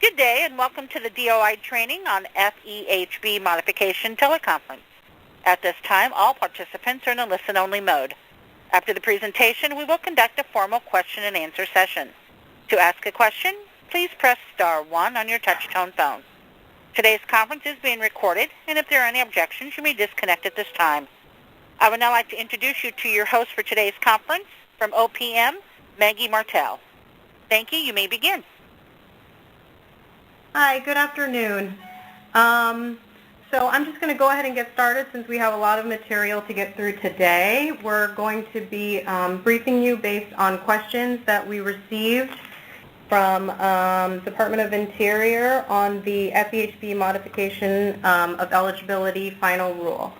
Good day and welcome to the DOI training on FEHB modification teleconference. At this time, all participants are in a listen-only mode. After the presentation, we will conduct a formal question and answer session. To ask a question, please press star 1 on your touch-tone phone. Today's conference is being recorded, and if there are any objections, you may disconnect at this time. I would now like to introduce you to your host for today's conference from OPM, Maggie Martell. Thank you. You may begin. Hi, good afternoon. So I'm just going to go ahead and get started since we have a lot of material to get through today. We're going to be briefing you based on questions that we received from Department of Interior on the FEHB modification of eligibility final rule.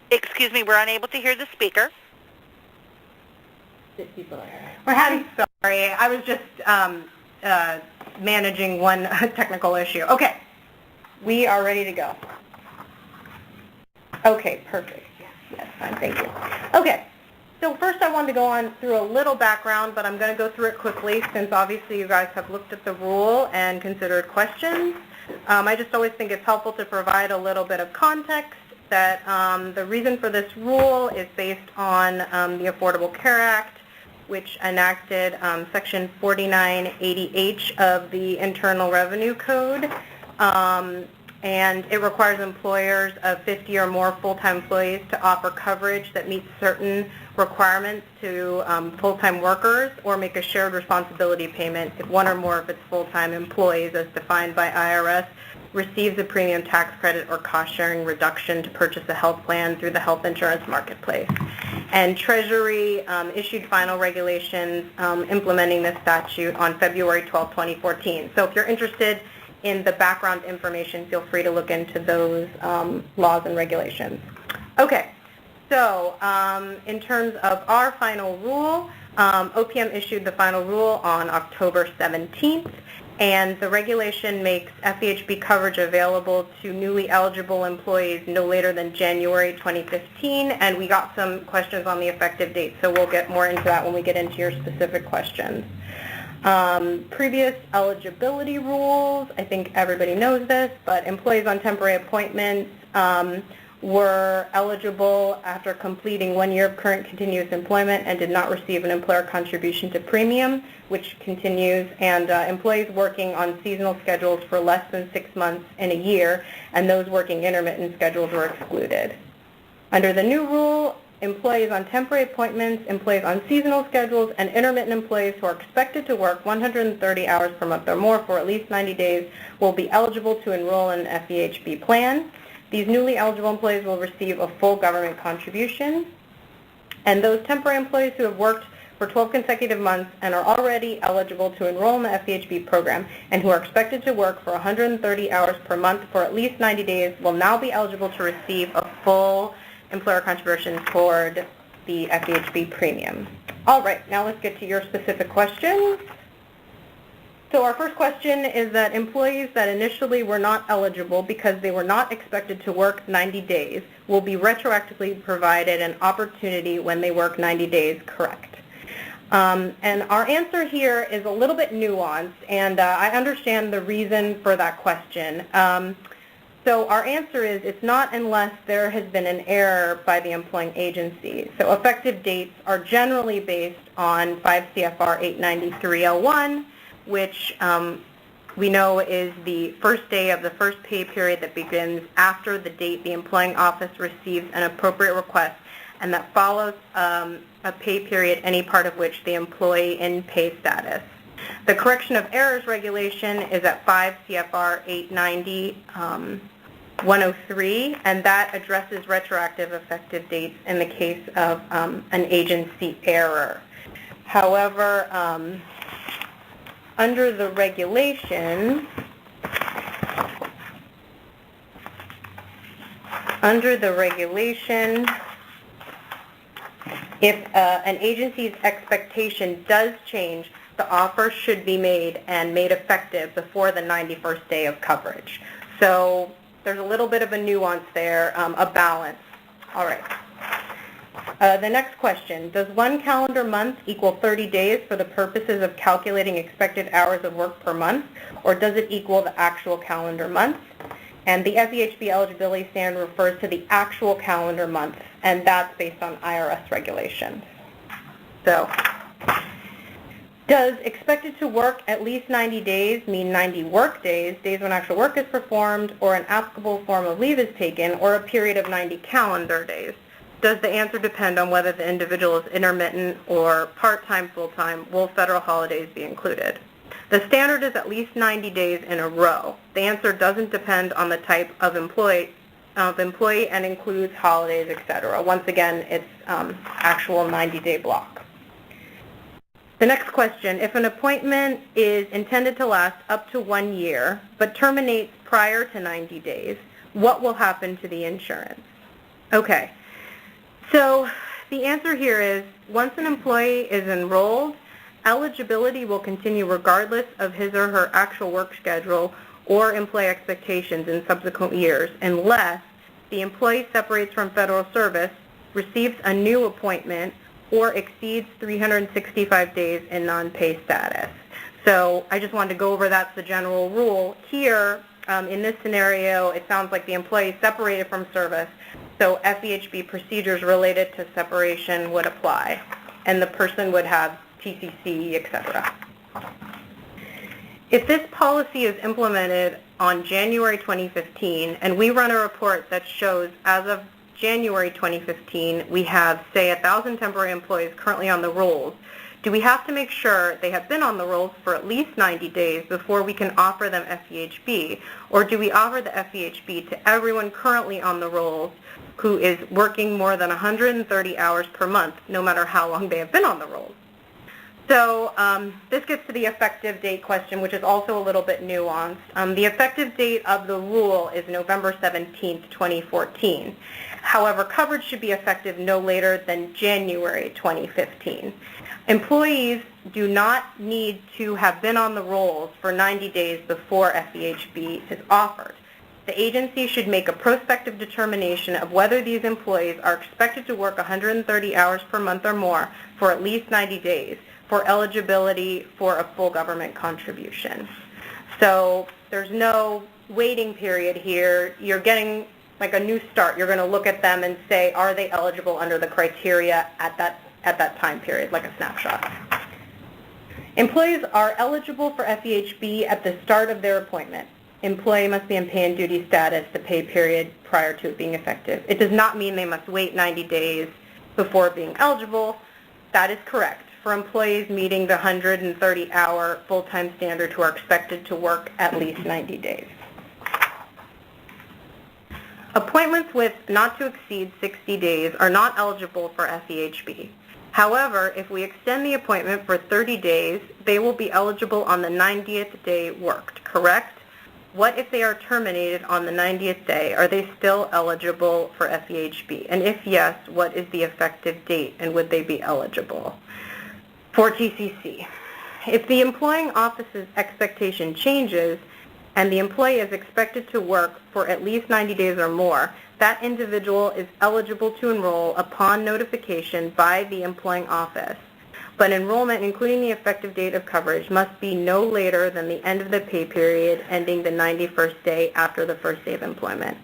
Excuse me, we're unable to hear the speaker. We're having, sorry, I was just managing one technical issue. Okay, we are ready to go. Okay, perfect. Yes, fine, thank you. Okay, so first I wanted to go on through a little background, but I'm going to go through it quickly since obviously you guys have looked at the rule and considered questions. I just always think it's helpful to provide a little bit of context that the reason for this rule is based on the Affordable Care Act, which enacted Section 4980H of the Internal Revenue Code, and it requires employers of 50 or more full-time employees to offer coverage that meets certain requirements to full-time workers or make a shared responsibility payment if one or more of its full-time employees, as defined by IRS, receives a premium tax credit or cost-sharing reduction to purchase a health plan through the health insurance marketplace. And Treasury issued final regulations implementing this statute on February 12, 2014. So if you're interested in the background information, feel free to look into those laws and regulations. Okay, so in terms of our final rule, OPM issued the final rule on October 17th. And the regulation makes FEHB coverage available to newly eligible employees no later than January 2015, and we got some questions on the effective date, so we'll get more into that when we get into your specific questions. Previous eligibility rules, I think everybody knows this, but employees on temporary appointments were eligible after completing 1 year of current continuous employment and did not receive an employer contribution to premium, which continues, and employees working on seasonal schedules for less than 6 months in a year, and those working intermittent schedules were excluded. Under the new rule, employees on temporary appointments, employees on seasonal schedules, and intermittent employees who are expected to work 130 hours per month or more for at least 90 days will be eligible to enroll in an FEHB plan. These newly eligible employees will receive a full government contribution, and those temporary employees who have worked for 12 consecutive months and are already eligible to enroll in the FEHB program and who are expected to work for 130 hours per month for at least 90 days will now be eligible to receive a full employer contribution toward the FEHB premium. All right, now let's get to your specific questions. So our first question is that employees that initially were not eligible because they were not expected to work 90 days will be retroactively provided an opportunity when they work 90 days, correct? And our answer here is a little bit nuanced, and I understand the reason for that question. So our answer is it's not unless there has been an error by the employing agency. So effective dates are generally based on 5 CFR 893L1, which we know is the first day of the first pay period that begins after the date the employing office receives an appropriate request, and that follows a pay period, any part of which the employee in pay status. The correction of errors regulation is at 5 CFR 890-103, and that addresses retroactive effective dates in the case of an agency error. However, under the regulations, If an agency's expectation does change, the offer should be made and made effective before the 91st day of coverage. So there's a little bit of a nuance there, a balance. All right. The next question, does 1 calendar month equal 30 days for the purposes of calculating expected hours of work per month, or does it equal the actual calendar month? And the FEHB eligibility standard refers to the actual calendar month, and that's based on IRS regulations. So, does expected to work at least 90 days mean 90 work days, days when actual work is performed, or an applicable form of leave is taken, or a period of 90 calendar days? Does the answer depend on whether the individual is intermittent or part-time, full-time? Will federal holidays be included? The standard is at least 90 days in a row. The answer doesn't depend on the type of employee and includes holidays, etc. Once again, it's actual 90-day block. The next question, if an appointment is intended to last up to 1 year but terminates prior to 90 days, what will happen to the insurance? Okay, so the answer here is once an employee is enrolled, eligibility will continue regardless of his or her actual work schedule or employee expectations in subsequent years unless the employee separates from federal service, receives a new appointment, or exceeds 365 days in non-pay status. So I just wanted to go over that's the general rule. Here, in this scenario, it sounds like the employee is separated from service, so FEHB procedures related to separation would apply, and the person would have TCC, etc. If this policy is implemented on January 2015, and we run a report that shows as of January 2015, we have, say, 1,000 temporary employees currently on the rolls, do we have to make sure they have been on the rolls for at least 90 days before we can offer them FEHB, or do we offer the FEHB to everyone currently on the rolls who is working more than 130 hours per month, no matter how long they have been on the rolls? So this gets to the effective date question, which is also a little bit nuanced. The effective date of the rule is November 17th, 2014. However, coverage should be effective no later than January 2015. Employees do not need to have been on the rolls for 90 days before FEHB is offered. The agency should make a prospective determination of whether these employees are expected to work 130 hours per month or more for at least 90 days for eligibility for a full government contribution. So there's no waiting period here. You're getting like a new start. You're going to look at them and say, are they eligible under the criteria at that time period, like a snapshot. Employees are eligible for FEHB at the start of their appointment. Employee must be in pay and duty status the pay period prior to it being effective. It does not mean they must wait 90 days before being eligible. That is correct for employees meeting the 130-hour full-time standard who are expected to work at least 90 days. Appointments with not to exceed 60 days are not eligible for FEHB. However, if we extend the appointment for 30 days, they will be eligible on the 90th day worked, correct? What if they are terminated on the 90th day? Are they still eligible for FEHB? And if yes, what is the effective date and would they be eligible for TCC? If the employing office's expectation changes and the employee is expected to work for at least 90 days or more, that individual is eligible to enroll upon notification by the employing office. But enrollment, including the effective date of coverage, must be no later than the end of the pay period ending the 91st day after the first day of employment.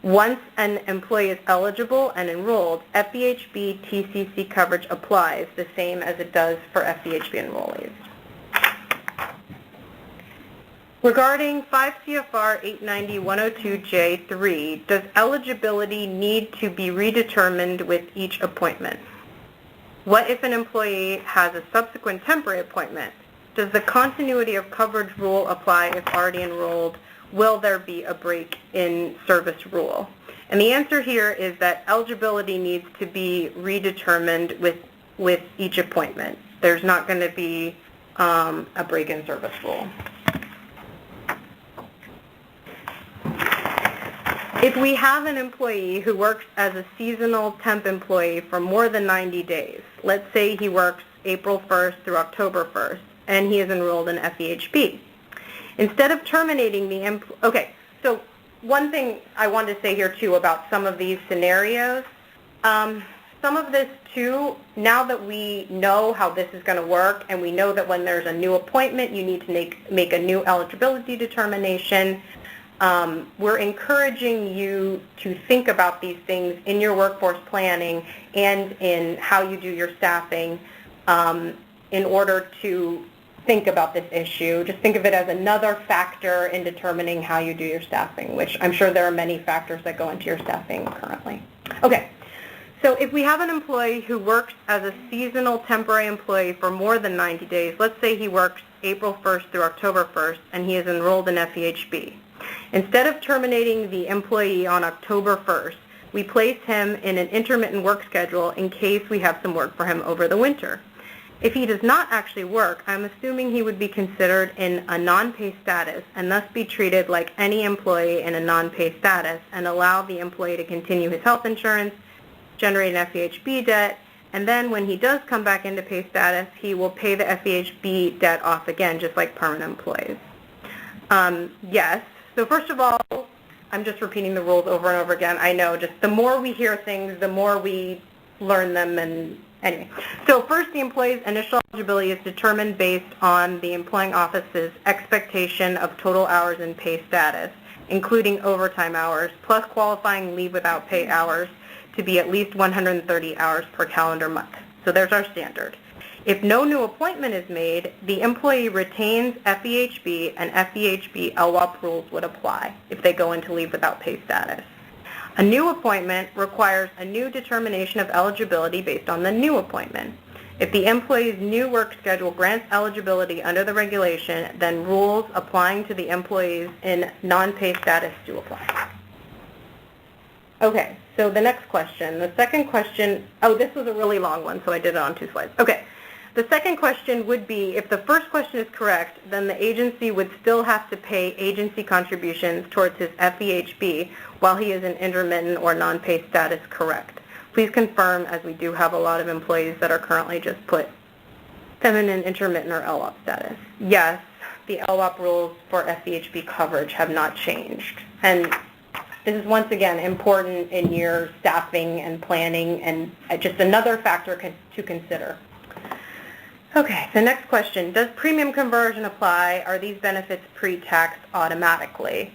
Once an employee is eligible and enrolled, FEHB TCC coverage applies the same as it does for FEHB enrollees. Regarding 5 CFR 890-102J3, does eligibility need to be redetermined with each appointment? What if an employee has a subsequent temporary appointment? Does the continuity of coverage rule apply if already enrolled? Will there be a break in service rule? And the answer here is that eligibility needs to be redetermined with each appointment. There's not going to be a break in service rule. If we have an employee who works as a seasonal temp employee for more than 90 days, let's say he works April 1st through October 1st, and he is enrolled in FEHB. Instead of terminating the so one thing I wanted to say here too about some of these scenarios, some of this too, now that we know how this is going to work and we know that when there's a new appointment you need to make a new eligibility determination, we're encouraging you to think about these things in your workforce planning and in how you do your staffing in order to think about this issue. Just think of it as another factor in determining how you do your staffing, which I'm sure there are many factors that go into your staffing currently. Okay, so if we have an employee who works as a seasonal temporary employee for more than 90 days, let's say he works April 1st through October 1st and he is enrolled in FEHB. Instead of terminating the employee on October 1st, we place him in an intermittent work schedule in case we have some work for him over the winter. If he does not actually work, I'm assuming he would be considered in a non-pay status and thus be treated like any employee in a non-pay status and allow the employee to continue his health insurance, generate an FEHB debt, and then when he does come back into pay status, he will pay the FEHB debt off again, just like permanent employees. Yes. So first of all, I'm just repeating the rules over and over again. I know, just the more we hear things, the more we learn them, and anyway. So first, the employee's initial eligibility is determined based on the employing office's expectation of total hours in pay status, including overtime hours, plus qualifying leave without pay hours to be at least 130 hours per calendar month. So there's our standard. If no new appointment is made, the employee retains FEHB, and FEHB LWOP rules would apply if they go into leave without pay status. A new appointment requires a new determination of eligibility based on the new appointment. If the employee's new work schedule grants eligibility under the regulation, then rules applying to the employees in non-pay status do apply. Okay, so the next question. The second question, this was a really long one, so I did it on 2 slides. Okay. The second question would be, if the first question is correct, then the agency would still have to pay agency contributions towards his FEHB while he is in intermittent or non-pay status, correct? Please confirm, as we do have a lot of employees that are currently just put them in an intermittent or LWOP status. Yes, the LWOP rules for FEHB coverage have not changed. And this is once again important in your staffing and planning and just another factor to consider. Okay, the next question, does premium conversion apply? Are these benefits pre-taxed automatically?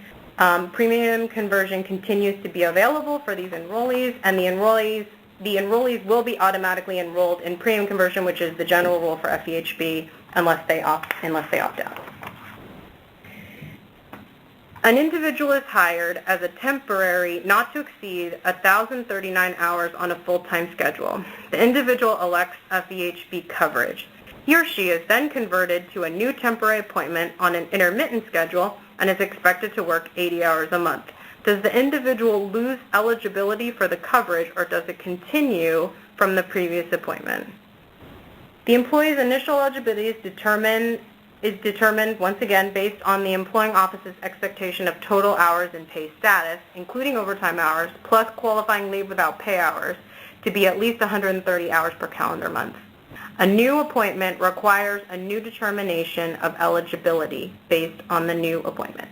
Premium conversion continues to be available for these enrollees, and the enrollees will be automatically enrolled in premium conversion, which is the general rule for FEHB, unless they opt out. An individual is hired as a temporary not to exceed 1,039 hours on a full-time schedule. The individual elects FEHB coverage. He or she is then converted to a new temporary appointment on an intermittent schedule and is expected to work 80 hours a month. Does the individual lose eligibility for the coverage, or does it continue from the previous appointment? The employee's initial eligibility is determined once again based on the employing office's expectation of total hours in pay status, including overtime hours, plus qualifying leave without pay hours, to be at least 130 hours per calendar month. A new appointment requires a new determination of eligibility based on the new appointment.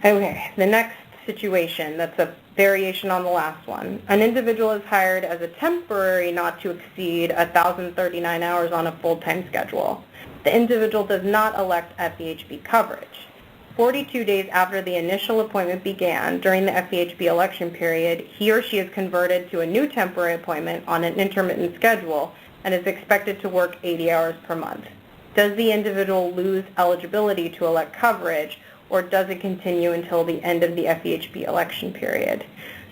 Okay, the next situation, that's a variation on the last one. An individual is hired as a temporary not to exceed 1,039 hours on a full-time schedule. The individual does not elect FEHB coverage. 42 days after the initial appointment began, during the FEHB election period, he or she is converted to a new temporary appointment on an intermittent schedule and is expected to work 80 hours per month. Does the individual lose eligibility to elect coverage, or does it continue until the end of the FEHB election period?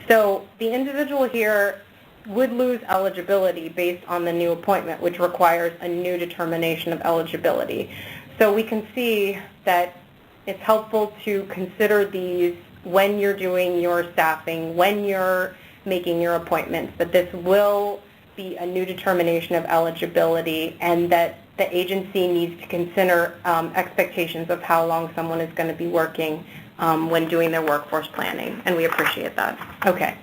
So the individual here would lose eligibility based on the new appointment, which requires a new determination of eligibility. So we can see that it's helpful to consider these when you're doing your staffing, when you're making your appointments, that this will be a new determination of eligibility and that the agency needs to consider expectations of how long someone is going to be working when doing their workforce planning, and we appreciate that. Okay.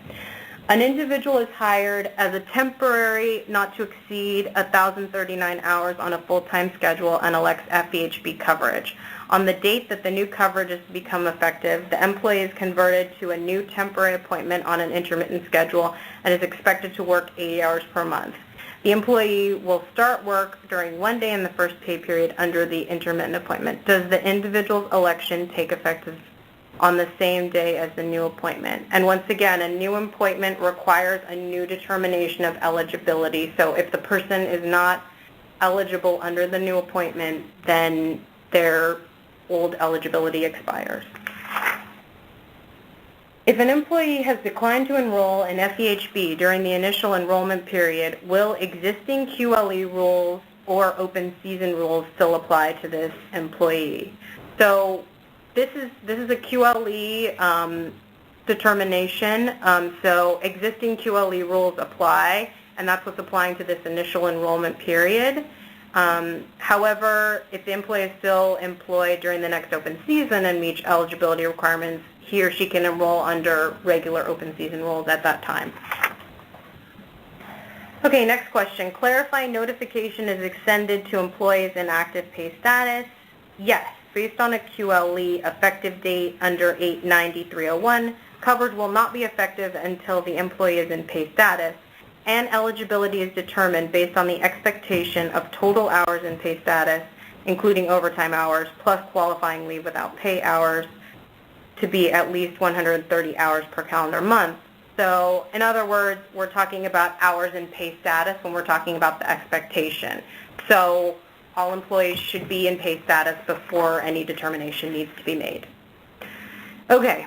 An individual is hired as a temporary, not to exceed 1,039 hours on a full-time schedule and elects FEHB coverage. On the date that the new coverage is to become effective, the employee is converted to a new temporary appointment on an intermittent schedule and is expected to work 80 hours per month. The employee will start work during one day in the first pay period under the intermittent appointment. Does the individual's election take effect on the same day as the new appointment? And once again, a new appointment requires a new determination of eligibility. So if the person is not eligible under the new appointment, then their old eligibility expires. If an employee has declined to enroll in FEHB during the initial enrollment period, will existing QLE rules or open season rules still apply to this employee? So this is a QLE determination, so existing QLE rules apply, and that's what's applying to this initial enrollment period. However, if the employee is still employed during the next open season and meets eligibility requirements, he or she can enroll under regular open season rules at that time. Okay, next question. Clarify notification is extended to employees in active pay status. Yes, based on a QLE effective date under 890-301, coverage will not be effective until the employee is in pay status, and eligibility is determined based on the expectation of total hours in pay status, including overtime hours, plus qualifying leave without pay hours, to be at least 130 hours per calendar month. So, in other words, we're talking about hours in pay status when we're talking about the expectation. So, all employees should be in pay status before any determination needs to be made. Okay,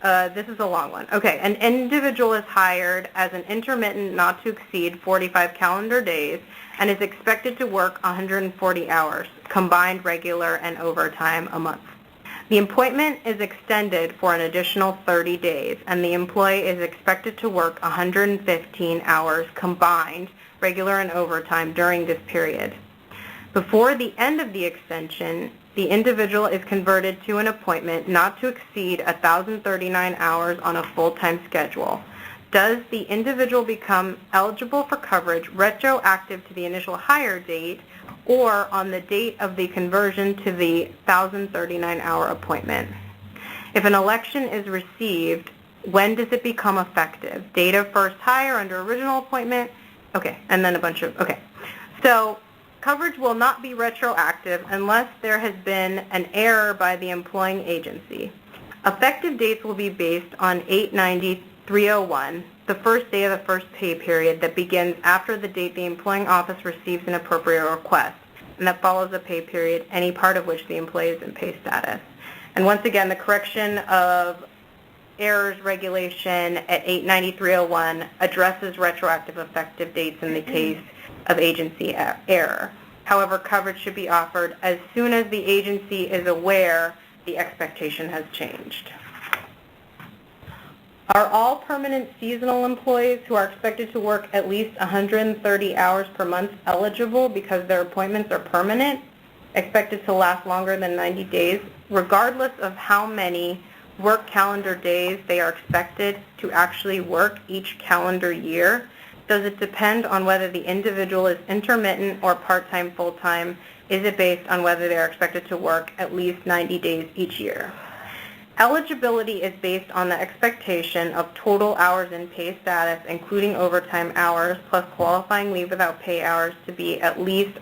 this is a long one. Okay, an individual is hired as an intermittent not to exceed 45 calendar days and is expected to work 140 hours, combined regular and overtime a month. The appointment is extended for an additional 30 days, and the employee is expected to work 115 hours combined, regular and overtime, during this period. Before the end of the extension, the individual is converted to an appointment not to exceed 1,039 hours on a full-time schedule. Does the individual become eligible for coverage retroactive to the initial hire date or on the date of the conversion to the 1,039-hour appointment? If an election is received, when does it become effective? Date of first hire under original appointment? Okay, and then a bunch of, okay. So coverage will not be retroactive unless there has been an error by the employing agency. Effective dates will be based on 890-301, the first day of the first pay period that begins after the date the employing office receives an appropriate request, and that follows the pay period, any part of which the employee is in pay status. And once again, the correction of errors regulation at 890-301 addresses retroactive effective dates in the case of agency error. However, coverage should be offered as soon as the agency is aware the expectation has changed. Are all permanent seasonal employees who are expected to work at least 130 hours per month eligible because their appointments are permanent, expected to last longer than 90 days, regardless of how many work calendar days they are expected to actually work each calendar year? Does it depend on whether the individual is intermittent or part-time, full-time? Is it based on whether they are expected to work at least 90 days each year? Eligibility is based on the expectation of total hours in pay status, including overtime hours, plus qualifying leave without pay hours, to be at least